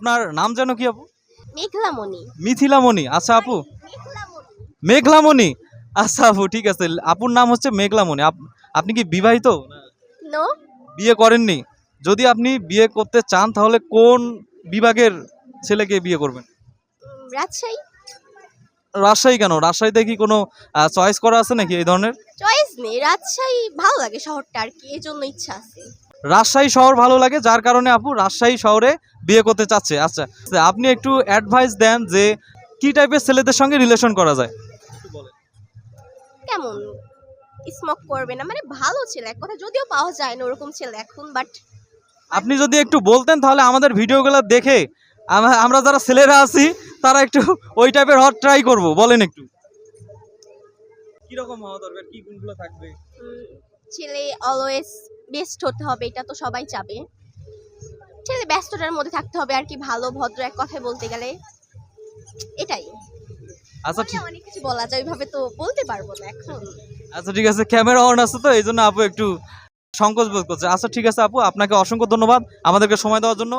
আপনার নাম যেন কি আপু? মেঘলামণি। মিথিলামণি। আচ্ছা আপু, মেঘলামণি। মেঘলামণি। আচ্ছা আপু, ঠিক আছে। আপুর নাম হচ্ছে মেঘলামণি। আপনি কি বিবাহিত? নো। বিয়ে করেননি? যদি আপনি বিয়ে করতে চান তাহলে কোন বিভাগের ছেলেকে বিয়ে করবেন? রাজশাহী। রাজশাহী কেন? রাজশাহীতে কি কোনো চয়েস করা আছে নাকি এই ধরনের? চয়েস নেই, রাজশাহী ভালো লাগে শহরটা আর কি, এই জন্য ইচ্ছা আছে। রাজশাহী শহর ভালো লাগে যার কারণে আপু রাজশাহী শহরে বিয়ে করতে চাচ্ছে। আচ্ছা, আপনি একটু অ্যাডভাইস দেন যে কি টাইপের ছেলেদের সঙ্গে রিলেশন করা যায়? কেমন স্মোক করবে না, মানে ভালো ছেলে এক কথা, যদিও পাওয়া যায় না ওরকম ছেলে এখন, বাট আপনি যদি একটু বলতেন তাহলে আমাদের ভিডিওগুলো দেখে আমরা যারা ছেলেরা আছি তারা একটু ওই টাইপের হট ট্রাই করব। বলেন একটু কিরকম হওয়া দরকার, কি গুণগুলো থাকবে? ছেলে অলওয়েজ বেস্ট হতে হবে, এটা তো সবাই চাবে। ছেলে ব্যস্ততার মধ্যে থাকতে হবে আর কি, ভালো ভদ্র এক কথায় বলতে গেলে এটাই। আচ্ছা ঠিক অনেক কিছু বলা যায়, ওইভাবে তো বলতে পারবো না এখন। আচ্ছা ঠিক আছে, ক্যামেরা অন আছে তো এই জন্য আপু একটু সংকোচ বোধ করছে। আচ্ছা ঠিক আছে আপু, আপনাকে অসংখ্য ধন্যবাদ আমাদেরকে সময় দেওয়ার জন্য।